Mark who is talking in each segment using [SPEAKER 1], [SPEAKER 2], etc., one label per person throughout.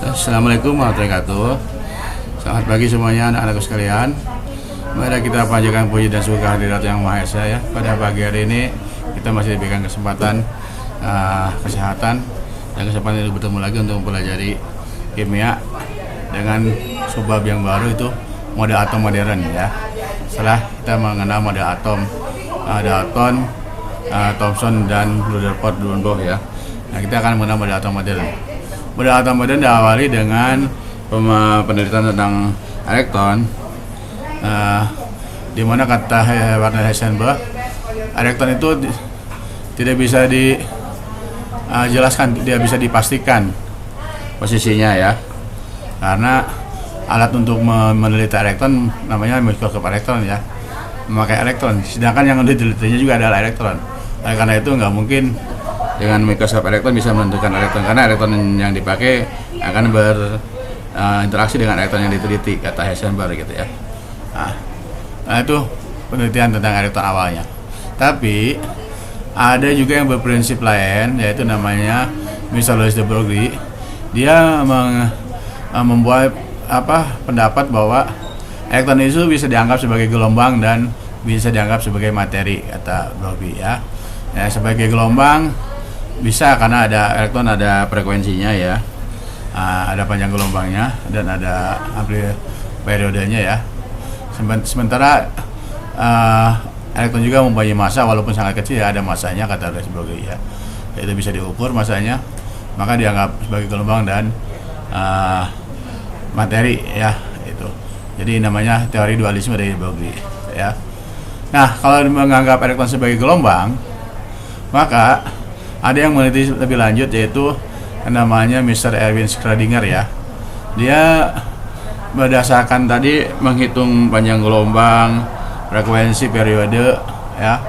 [SPEAKER 1] Assalamualaikum warahmatullahi wabarakatuh. Selamat pagi semuanya anak-anakku sekalian. Mari kita panjatkan puji dan syukur kehadirat Yang Maha Esa ya. Pada pagi hari ini kita masih diberikan kesempatan kesehatan dan kesempatan untuk bertemu lagi untuk mempelajari kimia dengan subbab yang baru, itu model atom modern ya. Setelah kita mengenal model atom Dalton, Thomson dan Rutherford ya. Nah, kita akan mengenal model atom modern. Model atom modern diawali dengan penelitian tentang elektron, di mana kata Werner Heisenberg, elektron itu tidak bisa dijelaskan, tidak bisa dipastikan posisinya ya, karena alat untuk meneliti elektron namanya mikroskop elektron ya, memakai elektron, sedangkan yang ditelitinya juga adalah elektron. Nah, karena itu nggak mungkin dengan mikroskop elektron bisa menentukan elektron, karena elektron yang dipakai akan berinteraksi dengan elektron yang diteliti, kata Heisenberg gitu ya. Nah itu penelitian tentang elektron awalnya. Tapi ada juga yang berprinsip lain, yaitu namanya Mr. Louis de Broglie. Dia membuat pendapat bahwa elektron itu bisa dianggap sebagai gelombang dan bisa dianggap sebagai materi, kata Broglie ya. Sebagai gelombang bisa karena ada elektron, ada frekuensinya ya, ada panjang gelombangnya dan ada amplitude periodenya ya. Sementara elektron juga mempunyai massa, walaupun sangat kecil ya, ada massanya, kata Broglie ya. Itu bisa diukur massanya, maka dianggap sebagai gelombang dan materi ya itu. Jadi namanya teori dualisme dari Broglie ya. Nah, kalau menganggap elektron sebagai gelombang, maka ada yang meneliti lebih lanjut, yaitu namanya Mr. Erwin Schrödinger ya. Dia berdasarkan tadi menghitung panjang gelombang, frekuensi, periode ya,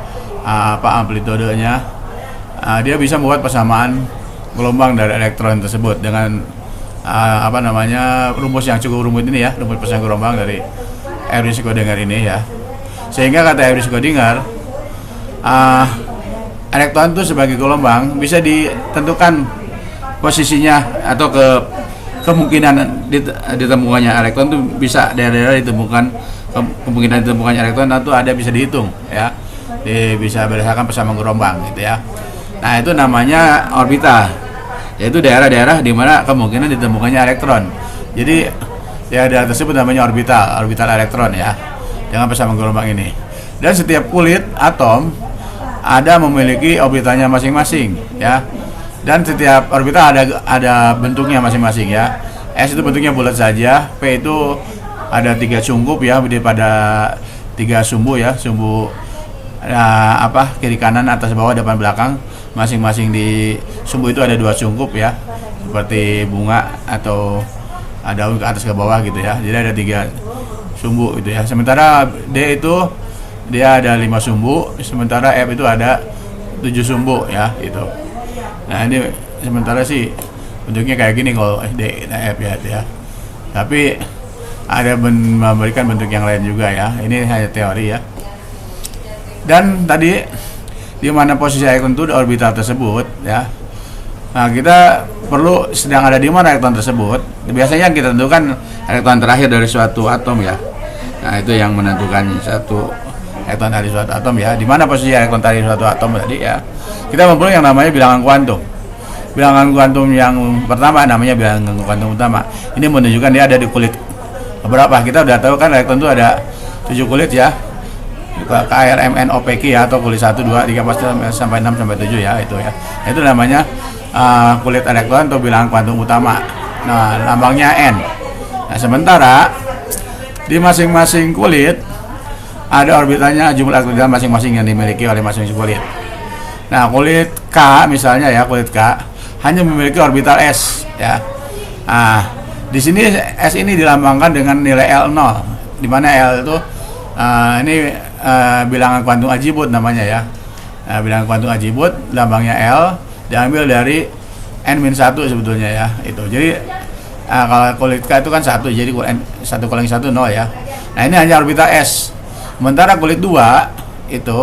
[SPEAKER 1] amplitudenya, dia bisa membuat persamaan gelombang dari elektron tersebut dengan rumus yang cukup rumit ini ya, rumus persamaan gelombang dari Erwin Schrödinger ini ya. Sehingga kata Erwin Schrödinger, elektron itu sebagai gelombang bisa ditentukan posisinya atau kemungkinan ditemukannya elektron itu bisa daerah-daerah ditemukan, kemungkinan ditemukannya elektron itu ada, bisa dihitung ya, bisa berdasarkan persamaan gelombang gitu ya. Nah itu namanya orbital, yaitu daerah-daerah di mana kemungkinan ditemukannya elektron. Jadi daerah tersebut namanya orbital elektron ya, dengan persamaan gelombang ini. Dan setiap kulit atom ada memiliki orbitalnya masing-masing ya, dan setiap orbital ada bentuknya masing-masing ya. S itu bentuknya bulat saja, P itu ada 3 sungkup ya, daripada 3 sumbu ya, sumbu kiri kanan, atas bawah, depan belakang. Masing-masing di sumbu itu ada 2 sungkup ya, seperti bunga atau daun ke atas ke bawah gitu ya. Jadi ada 3 sumbu itu ya. Sementara D itu dia ada 5 sumbu, sementara F itu ada 7 sumbu ya itu. Nah ini sementara sih bentuknya kayak gini kalau D dan F ya. Tapi ada memberikan bentuk yang lain juga ya. Ini hanya teori ya. Dan tadi di mana posisi elektron itu di orbital tersebut ya. Nah kita perlu sedang ada di mana elektron tersebut. Biasanya kita tentukan elektron terakhir dari suatu atom ya. Nah itu yang menentukan satu elektron dari suatu atom ya, di mana posisi elektron dari suatu atom tadi ya. Kita mempunyai yang namanya bilangan kuantum. Bilangan kuantum yang pertama namanya bilangan kuantum utama. Ini menunjukkan dia ada di kulit berapa. Kita udah tahu kan elektron itu ada 7 kulit ya, KRMNOPQ ya, atau kulit 1, 2, 3, 4 sampai 6 sampai 7 ya itu ya. Itu namanya kulit elektron atau bilangan kuantum utama. Nah lambangnya N. Nah sementara di masing-masing kulit ada orbitalnya, jumlah orbital masing-masing yang dimiliki oleh masing-masing kulit. Nah kulit K misalnya ya, kulit K hanya memiliki orbital S ya. Nah di sini S ini dilambangkan dengan nilai L0, di mana L itu bilangan kuantum ajibut namanya ya. Bilangan kuantum ajibut lambangnya L diambil dari N-1 sebetulnya ya itu. Jadi kalau kulit K itu kan 1, jadi 1 kurangi 1 0 ya. Nah ini hanya orbital S. Sementara kulit 2 itu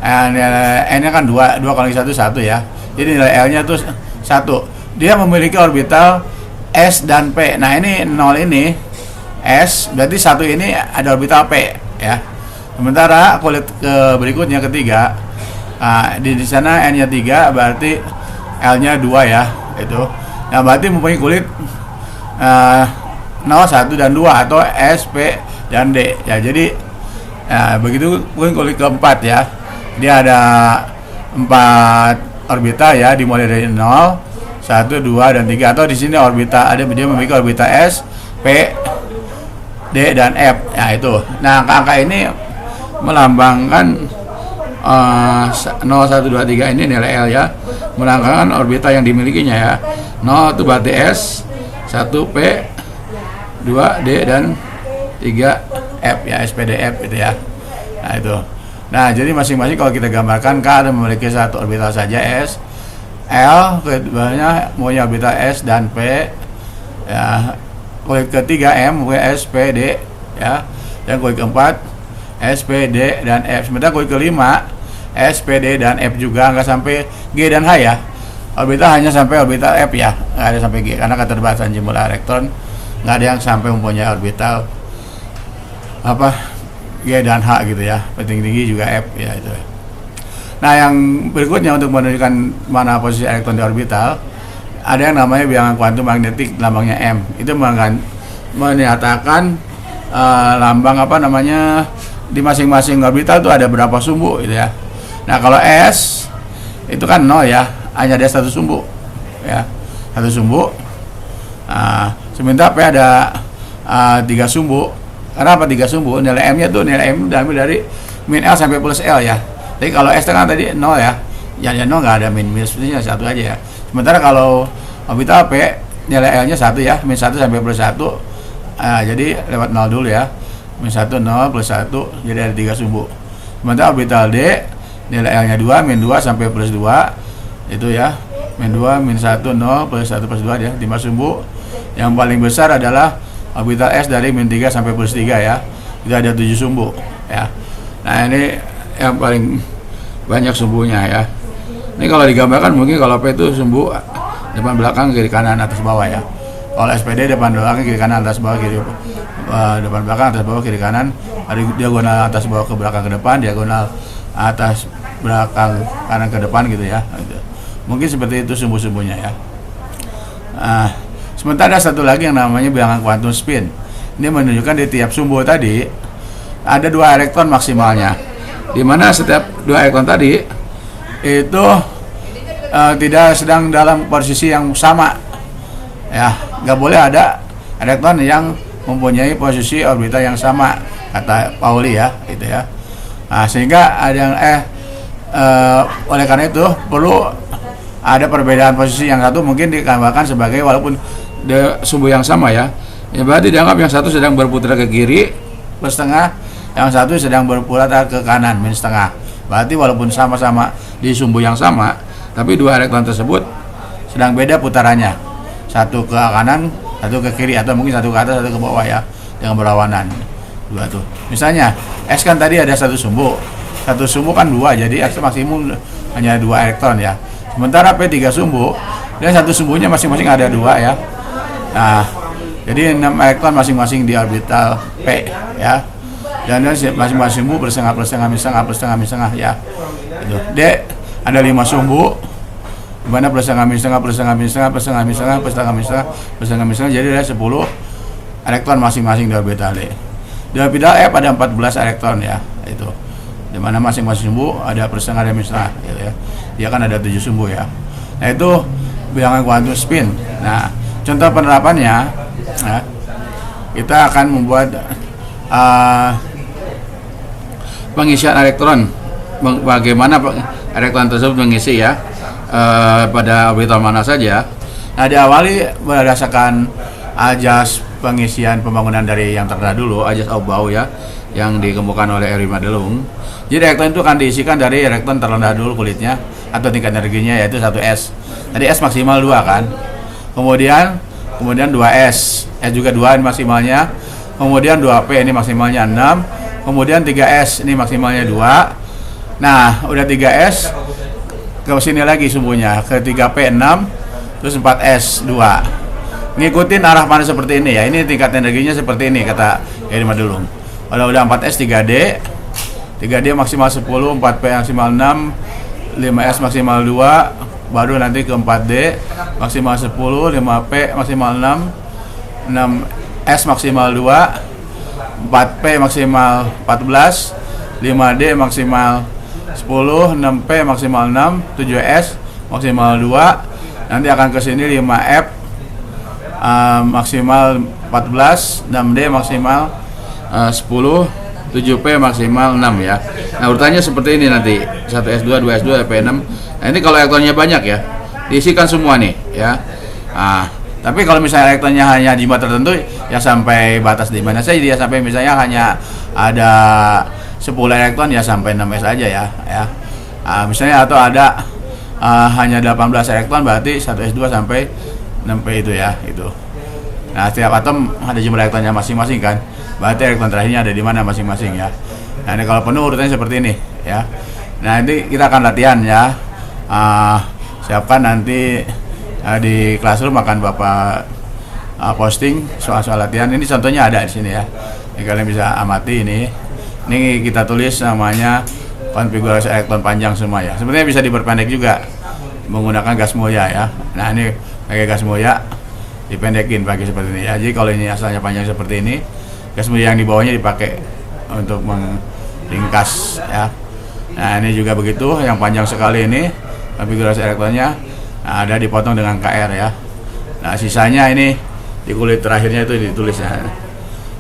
[SPEAKER 1] N-nya kan 2 kurangi 1 1 ya. Jadi nilai L-nya itu 1. Dia memiliki orbital S dan P. Nah ini 0 ini S, berarti satu ini ada orbital P ya. Sementara kulit berikutnya ketiga, di sana N-nya 3, berarti L-nya 2 ya, itu. Nah berarti mempunyai kulit 0, 1 dan 2 atau S, P dan D ya. Jadi begitu pun kulit keempat ya. Dia ada 4 orbital ya, dimulai dari 0, 1, 2 dan 3, atau di sini orbital dia memiliki orbital S, P, D dan F ya itu. Nah angka-angka ini melambangkan 0, 1, 2, 3 ini nilai L ya, melambangkan orbital yang dimilikinya ya. 0 itu berarti S, 1 P, 2 D dan 3 F ya, SPDF itu ya. Nah itu. Nah jadi masing-masing kalau kita gambarkan K ada memiliki satu orbital saja S, L keduanya punya orbital S dan P ya, kulit ketiga M punya S, P, D ya, dan kulit keempat S, P, D dan F. Sementara kulit kelima S, P, D dan F juga, nggak sampai G dan H ya. Orbital hanya sampai orbital F ya, nggak ada sampai G karena keterbatasan jumlah elektron, nggak ada yang sampai mempunyai orbital G dan H gitu ya. Paling tinggi juga F ya itu. Nah yang berikutnya untuk menunjukkan mana posisi elektron di orbital, ada yang namanya bilangan kuantum magnetik, lambangnya M. Itu menyatakan lambang di masing-masing orbital itu ada berapa sumbu gitu ya. Nah kalau S itu kan 0 ya, hanya ada satu sumbu ya, satu sumbu. Sementara P ada 3 sumbu. Kenapa 3 sumbu? Nilai M nya tuh, nilai M diambil dari min L sampai plus L ya. Jadi kalau S kan tadi 0 ya, yang 0 nggak ada min minus plusnya, satu aja ya. Sementara kalau orbital P nilai L nya 1 ya, min 1 sampai plus 1, jadi lewat 0 dulu ya, min 1 0 plus 1, jadi ada 3 sumbu. Sementara orbital D nilai L nya 2, min 2 sampai plus 2 itu ya, min 2 min 1 0 plus 1 plus 2 ya, 5 sumbu. Yang paling besar adalah orbital S dari min 3 sampai plus 3 ya, itu ada 7 sumbu ya. Nah ini yang paling banyak sumbunya ya. Ini kalau digambarkan mungkin kalau P itu sumbu depan belakang kiri kanan atas bawah ya. Kalau SPD depan belakang kiri kanan atas bawah, kiri depan belakang atas bawah kiri kanan, ada diagonal atas bawah ke belakang ke depan, diagonal atas belakang kanan ke depan gitu ya. Mungkin seperti itu sumbu-sumbunya ya. Sementara ada satu lagi yang namanya bilangan quantum spin. Ini menunjukkan di tiap sumbu tadi ada 2 elektron maksimalnya, di mana setiap 2 elektron tadi itu tidak sedang dalam posisi yang sama ya, nggak boleh ada elektron yang mempunyai posisi orbital yang sama, kata Pauli ya itu ya. Sehingga ada yang oleh karena itu perlu ada perbedaan posisi. Yang satu mungkin digambarkan sebagai walaupun sumbu yang sama ya, berarti dianggap yang satu sedang berputar ke kiri plus setengah, yang satu sedang berputar ke kanan min setengah. Berarti walaupun sama-sama di sumbu yang sama, tapi 2 elektron tersebut sedang beda putarannya, satu ke kanan, satu ke kiri, atau mungkin satu ke atas, satu ke bawah ya, dengan berlawanan. 2 tuh. Misalnya S kan tadi ada satu sumbu kan 2, jadi S maksimum hanya 2 elektron ya. Sementara P 3 sumbu dan satu sumbunya masing-masing ada 2 ya. Nah, jadi 6 elektron masing-masing di orbital P ya. Dan masing-masing sumbu bersetengah plus setengah min setengah plus setengah min setengah ya. Itu. D ada 5 sumbu, di mana plus setengah min setengah plus setengah min setengah plus setengah min setengah plus setengah min setengah plus setengah min setengah, jadi ada 10 elektron masing-masing di orbital D. Di orbital F ada 14 elektron ya, itu. Di mana masing-masing sumbu ada plus setengah dan min setengah gitu ya. Dia kan ada 7 sumbu ya. Nah itu bilangan quantum spin. Nah contoh penerapannya ya, kita akan membuat pengisian elektron, bagaimana elektron tersebut mengisi ya pada orbital mana saja. Nah diawali berdasarkan ajas pengisian pembangunan dari yang terdahulu, ajas Aufbau ya, yang dikemukakan oleh Erwin Madelung. Jadi elektron itu akan diisikan dari elektron terrendah dulu kulitnya atau tingkat energinya, yaitu 1S. Tadi S maksimal 2 kan, kemudian 2S, S juga 2 ini maksimalnya, kemudian 2P ini maksimalnya 6, kemudian 3S ini maksimalnya 2. Nah udah 3S, ke sini lagi sumbunya, ke 3P 6, terus 4S 2. ngikutin arah panas seperti ini ya. Ini tingkat energinya seperti ini kata Edi Madulung. Kalau udah 4S 3D, 3D maksimal 10, 4P maksimal 6, 5S maksimal 2, baru nanti ke 4D maksimal 10, 5P maksimal 6, 6S maksimal 2, 4P maksimal 14, 5D maksimal 10, 6P maksimal 6, 7S maksimal 2, nanti akan ke sini 5F maksimal 14, 6D maksimal 10, 7P maksimal 6 ya. Nah urutannya seperti ini nanti 1S2, 2S2, P6. Nah ini kalau elektronnya banyak ya, diisikan semua nih ya. Tapi kalau misalnya elektronnya hanya di jimat tertentu ya sampai batas di mana saja dia, sampai misalnya hanya ada 10 elektron ya sampai 6S aja ya. Misalnya atau ada hanya 18 elektron berarti 1S2 sampai 6P itu ya itu. Nah setiap atom ada jumlah elektronnya masing-masing kan, berarti elektron terakhirnya ada di mana masing-masing ya. Nah ini kalau penuh urutannya seperti ini ya. Nah ini kita akan latihan ya. Siapkan nanti di classroom akan Bapak posting soal-soal latihan. Ini contohnya ada di sini ya. Ini kalian bisa amati ini. Ini kita tulis namanya konfigurasi elektron panjang semua ya. Sebenarnya bisa diperpendek juga menggunakan gas mulia ya. Nah ini pakai gas mulia dipendekin pakai seperti ini ya. Jadi kalau ini asalnya panjang seperti ini, gas mulia yang di bawahnya dipakai untuk meringkas ya. Nah ini juga begitu, yang panjang sekali ini konfigurasi elektronnya ada dipotong dengan KR ya. Nah sisanya ini di kulit terakhirnya itu ditulis ya.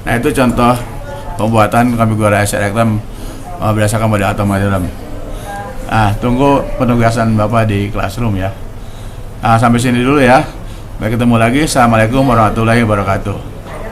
[SPEAKER 1] Nah itu contoh pembuatan konfigurasi elektron berdasarkan model atom dalam. Tunggu penugasan Bapak di classroom ya. Sampai sini dulu ya. Baik, ketemu lagi. Assalamualaikum warahmatullahi wabarakatuh.